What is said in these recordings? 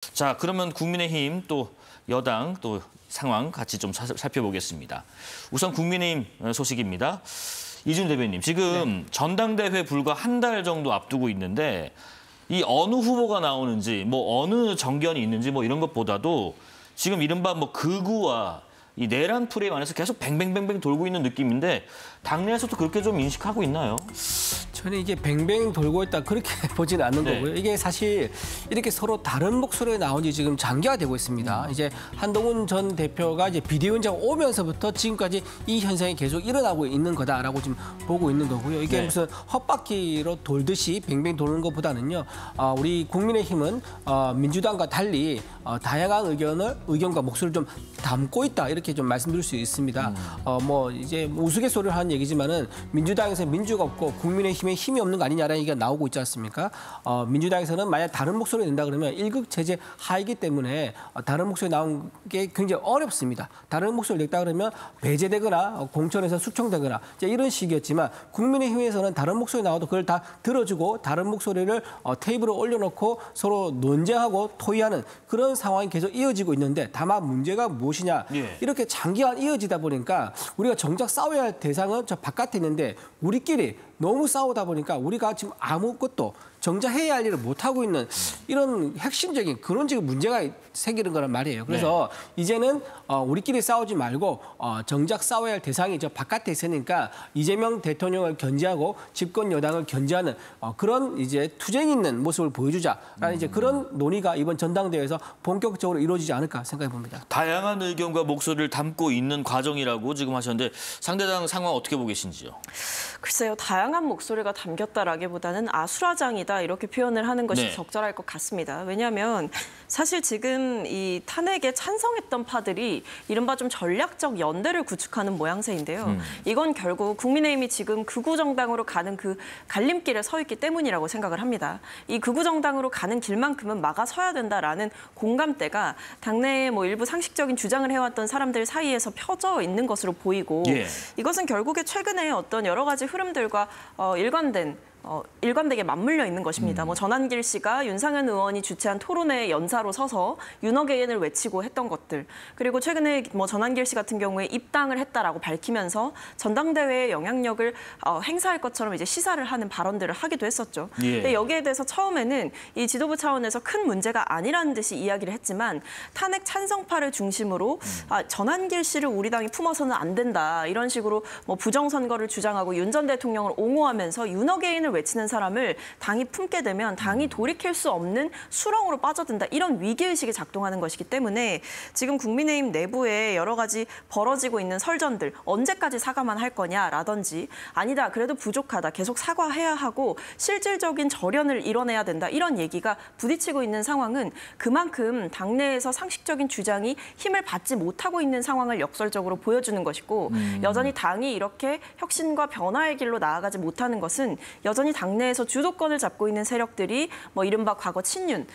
자, 그러면 국민의힘 또 여당 또 상황 같이 좀 살펴보겠습니다. 우선 국민의힘 소식입니다. 이준 대변인, 지금 전당대회 불과 한 달 정도 앞두고 있는데 이 어느 후보가 나오는지, 뭐 어느 정견이 있는지 뭐 이런 것보다도 지금 이른바 뭐 극우와 이 내란 프레임 안에서 계속 뱅뱅뱅뱅 돌고 있는 느낌인데 당내에서도 그렇게 좀 인식하고 있나요? 저는 이게 뱅뱅 돌고 있다 그렇게 보지는 않는 거고요. 이게 사실 이렇게 서로 다른 목소리가 나온 지 지금 장기화 되고 있습니다. 이제 한동훈 전 대표가 이제 비대위원장 오면서부터 지금까지 이 현상이 계속 일어나고 있는 거다라고 지금 보고 있는 거고요. 이게 무슨 헛바퀴로 돌듯이 뱅뱅 도는 것보다는요. 우리 국민의힘은 민주당과 달리 다양한 의견과 목소리를 좀 담고 있다 이렇게 좀 말씀드릴 수 있습니다. 뭐 이제 우스갯소리를 하는 얘기지만은 민주당에서 민주가 없고 국민의힘에 힘이 없는 거 아니냐라는 얘기가 나오고 있지 않습니까? 민주당에서는 만약 다른 목소리를 낸다 그러면 일극 체제 하이기 때문에 다른 목소리 나온 게 굉장히 어렵습니다. 다른 목소리를 냈다 그러면 배제되거나 공천에서 숙청되거나 이제 이런 식이었지만 국민의힘에서는 다른 목소리 나와도 그걸 다 들어주고 다른 목소리를 테이블에 올려놓고 서로 논쟁하고 토의하는 그런 상황이 계속 이어지고 있는데 다만 문제가 무엇이냐. 이렇게 장기간 이어지다 보니까 우리가 정작 싸워야 할 대상은 저 바깥에 있는데 우리끼리 너무 싸우다 보니까 우리가 지금 아무것도 정작 해야 할 일을 못하고 있는 이런 핵심적인 그런 지금 문제가 생기는 거란 말이에요. 그래서 이제는 우리끼리 싸우지 말고 정작 싸워야 할 대상이 저 바깥에 있으니까 이재명 대통령을 견제하고 집권 여당을 견제하는 그런 이제 투쟁 있는 모습을 보여주자라는 이제 그런 논의가 이번 전당대회에서 본격적으로 이루어지지 않을까 생각해 봅니다. 다양한 의견과 목소리를 담고 있는 과정이라고 지금 하셨는데 상대당 상황 어떻게 보고 계신지요? 글쎄요, 다양한 목소리가 담겼다라기보다는 아수라장이다 이렇게 표현을 하는 것이 적절할 것 같습니다. 왜냐하면 사실 지금 이 탄핵에 찬성했던 파들이 이른바 좀 전략적 연대를 구축하는 모양새인데요. 이건 결국 국민의힘이 지금 극우 정당으로 가는 그 갈림길에 서 있기 때문이라고 생각을 합니다. 이 극우 정당으로 가는 길만큼은 막아서야 된다라는 공감대가 당내에 뭐 일부 상식적인 주장을 해왔던 사람들 사이에서 펴져 있는 것으로 보이고 이것은 결국에 최근에 어떤 여러 가지 흐름들과 일관되게 맞물려 있는 것입니다. 뭐 전한길 씨가 윤상현 의원이 주최한 토론회 연사로 서서 윤어게인을 외치고 했던 것들, 그리고 최근에 뭐 전한길 씨 같은 경우에 입당을 했다라고 밝히면서 전당대회의 영향력을 행사할 것처럼 이제 시사를 하는 발언들을 하기도 했었죠. 근데 여기에 대해서 처음에는 이 지도부 차원에서 큰 문제가 아니라는 듯이 이야기를 했지만 탄핵 찬성파를 중심으로 전한길 씨를 우리 당이 품어서는 안 된다 이런 식으로 뭐 부정선거를 주장하고 윤 전 대통령을 옹호하면서 윤어게인을 외치는 사람을 당이 품게 되면 당이 돌이킬 수 없는 수렁으로 빠져든다. 이런 위기의식이 작동하는 것이기 때문에 지금 국민의힘 내부에 여러 가지 벌어지고 있는 설전들 언제까지 사과만 할 거냐라든지 아니다. 그래도 부족하다. 계속 사과해야 하고 실질적인 절연을 이뤄내야 된다. 이런 얘기가 부딪히고 있는 상황은 그만큼 당내에서 상식적인 주장이 힘을 받지 못하고 있는 상황을 역설적으로 보여주는 것이고 여전히 당이 이렇게 혁신과 변화의 길로 나아가지 못하는 것은 여전히 당내에서 주도권을 잡고 있는 세력들이 뭐 이른바 과거 친윤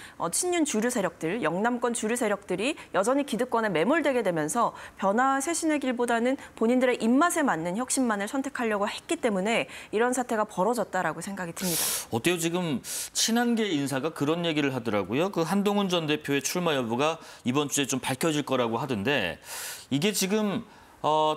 주류 세력들, 영남권 주류 세력들이 여전히 기득권에 매몰되게 되면서 변화와 쇄신의 길보다는 본인들의 입맛에 맞는 혁신만을 선택하려고 했기 때문에 이런 사태가 벌어졌다라고 생각이 듭니다. 어때요? 지금 친한계 인사가 그런 얘기를 하더라고요. 그 한동훈 전 대표의 출마 여부가 이번 주에 좀 밝혀질 거라고 하던데 이게 지금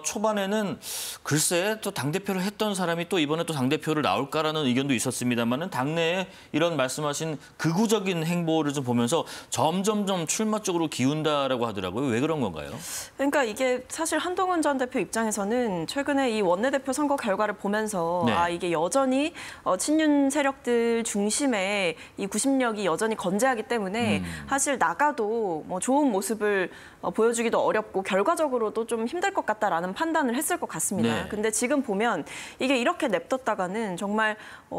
초반에는 글쎄 또 당대표를 했던 사람이 또 이번에 또 당대표를 나올까라는 의견도 있었습니다만은 당내에 이런 말씀하신 극우적인 행보를 좀 보면서 점점점 출마 쪽으로 기운다라고 하더라고요. 왜 그런 건가요? 그러니까 이게 사실 한동훈 전 대표 입장에서는 최근에 이 원내대표 선거 결과를 보면서 이게 여전히 친윤 세력들 중심의 이 구심력이 여전히 건재하기 때문에 사실 나가도 뭐 좋은 모습을 보여주기도 어렵고 결과적으로도 좀 힘들 것 같다라는 판단을 했을 것 같습니다. 근데 지금 보면 이게 이렇게 냅뒀다가는 정말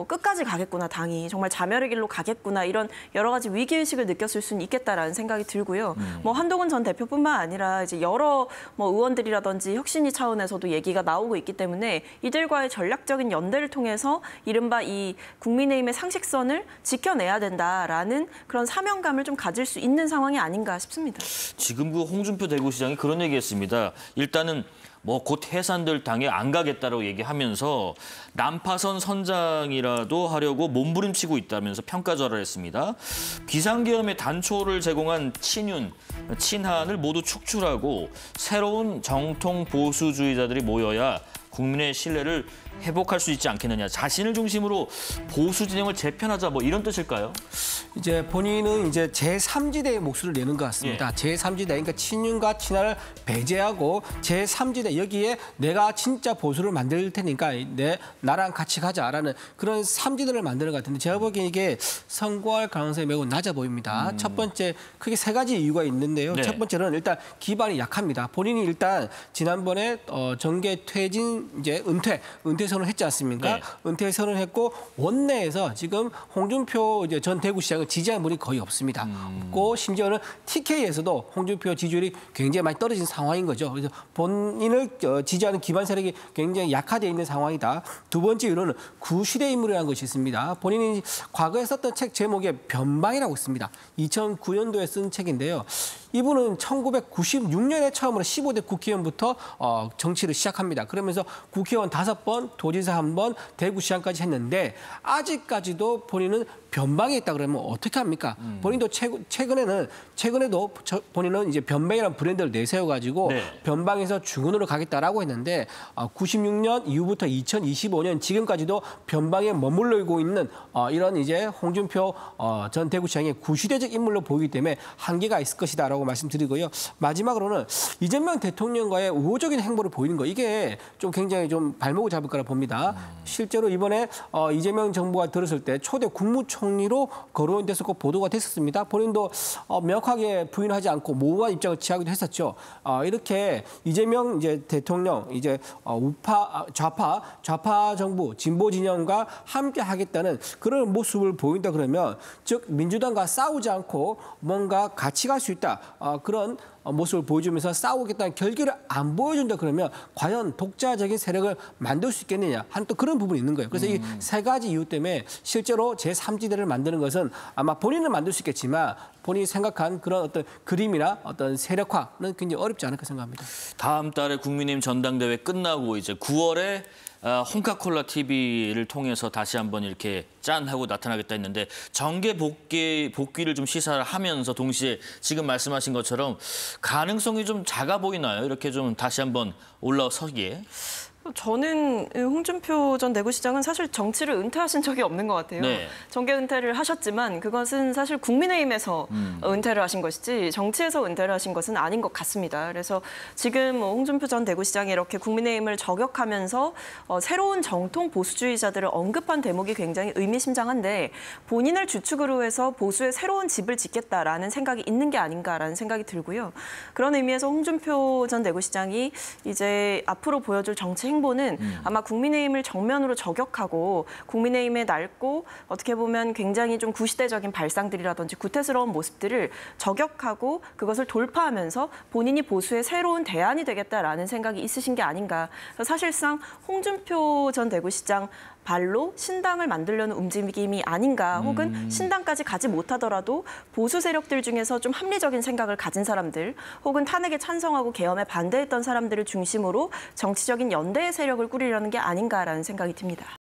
끝까지 가겠구나, 당이 정말 자멸의 길로 가겠구나 이런 여러 가지 위기의식을 느꼈을 수는 있겠다라는 생각이 들고요. 뭐 한동훈 전 대표뿐만 아니라 이제 여러 뭐 의원들이라든지 혁신위 차원에서도 얘기가 나오고 있기 때문에 이들과의 전략적인 연대를 통해서 이른바 이 국민의힘의 상식선을 지켜내야 된다라는 그런 사명감을 좀 가질 수 있는 상황이 아닌가 싶습니다. 지금 그 홍준표 대구시장이 그런 얘기했습니다. 일단은 뭐 곧 해산될 당에 안 가겠다라고 얘기하면서 난파선 선장이라도 하려고 몸부림치고 있다면서 평가절하를 했습니다. 비상계엄의 단초를 제공한 친한을 모두 축출하고 새로운 정통 보수주의자들이 모여야 국민의 신뢰를 회복할 수 있지 않겠느냐. 자신을 중심으로 보수 진영을 재편하자 뭐 이런 뜻일까요? 이제 본인은 이제 제3지대의 목소리를 내는 것 같습니다. 제3지대, 그러니까 친윤과 친한을 배제하고 제3지대 여기에 내가 진짜 보수를 만들 테니까 나랑 같이 가자라는 그런 3지대를 만드는 것 같은데 제가 보기엔 이게 성공할 가능성이 매우 낮아 보입니다. 첫 번째, 크게 세 가지 이유가 있는데요. 네. 첫 번째는 일단 기반이 약합니다. 본인이 일단 지난번에 정계 퇴진 이제 은퇴 선언을 했지 않습니까? 네. 은퇴 선언을 했고 원내에서 지금 홍준표 이제 전 대구시장을 지지하는 분이 거의 없습니다. 없고 심지어는 TK에서도 홍준표 지지율이 굉장히 많이 떨어진 상황인 거죠. 그래서 본인을 지지하는 기반 세력이 굉장히 약화되어 있는 상황이다. 두 번째 이유는 구시대 인물이라는 것이 있습니다. 본인이 과거에 썼던 책 제목에 변방이라고 있습니다. 2009년도에 쓴 책인데요. 이분은 1996년에 처음으로 15대 국회의원부터 정치를 시작합니다. 그러면서 국회의원 5번, 도지사 1번, 대구시장까지 했는데 아직까지도 본인은 변방에 있다 그러면 어떻게 합니까? 본인도 최근에도 본인은 이제 변방이라는 브랜드를 내세워가지고 네. 변방에서 중원으로 가겠다라고 했는데 96년 이후부터 2025년 지금까지도 변방에 머물러고 있는 이런 이제 홍준표 전 대구시장의 구시대적 인물로 보이기 때문에 한계가 있을 것이다라고 말씀드리고요. 마지막으로는 이재명 대통령과의 우호적인 행보를 보이는 거 이게 좀 굉장히 좀 발목을 잡을 거라 봅니다. 실제로 이번에 이재명 정부가 들었을 때 초대 국무총리로 거론됐었고 보도가 됐었습니다. 본인도 명확하게 부인하지 않고 모호한 입장을 취하기도 했었죠. 이렇게 이재명 이제 대통령 이제 좌파 정부 진보 진영과 함께 하겠다는 그런 모습을 보인다 그러면 즉 민주당과 싸우지 않고 뭔가 같이 갈 수 있다. 그런 모습을 보여주면서 싸우겠다는 결기를 안 보여준다 그러면 과연 독자적인 세력을 만들 수 있겠느냐 하는 또 그런 부분이 있는 거예요. 그래서 이 세 가지 이유 때문에 실제로 제3지대를 만드는 것은 아마 본인은 만들 수 있겠지만 본인이 생각한 그런 어떤 그림이나 어떤 세력화는 굉장히 어렵지 않을까 생각합니다. 다음 달에 국민의힘 전당대회 끝나고 이제 9월에 홍카콜라 TV를 통해서 다시 한번 이렇게 짠 하고 나타나겠다 했는데 정계 복귀를 좀 시사를 하면서 동시에 지금 말씀하신 것처럼 가능성이 좀 작아 보이나요? 이렇게 좀 다시 한번 올라서기에. 저는 홍준표 전 대구시장은 사실 정치를 은퇴하신 적이 없는 것 같아요. 네. 정계 은퇴를 하셨지만 그것은 사실 국민의힘에서 은퇴를 하신 것이지 정치에서 은퇴를 하신 것은 아닌 것 같습니다. 그래서 지금 홍준표 전 대구시장이 이렇게 국민의힘을 저격하면서 새로운 정통 보수주의자들을 언급한 대목이 굉장히 의미심장한데 본인을 주축으로 해서 보수의 새로운 집을 짓겠다라는 생각이 있는 게 아닌가라는 생각이 들고요. 그런 의미에서 홍준표 전 대구시장이 이제 앞으로 보여줄 정치 행보는 아마 국민의힘을 정면으로 저격하고 국민의힘의 낡고 어떻게 보면 굉장히 좀 구시대적인 발상들이라든지 구태스러운 모습들을 저격하고 그것을 돌파하면서 본인이 보수의 새로운 대안이 되겠다라는 생각이 있으신 게 아닌가. 사실상 홍준표 전 대구시장 발로 신당을 만들려는 움직임이 아닌가 혹은 신당까지 가지 못하더라도 보수 세력들 중에서 좀 합리적인 생각을 가진 사람들 혹은 탄핵에 찬성하고 계엄에 반대했던 사람들을 중심으로 정치적인 연대의 세력을 꾸리려는 게 아닌가라는 생각이 듭니다.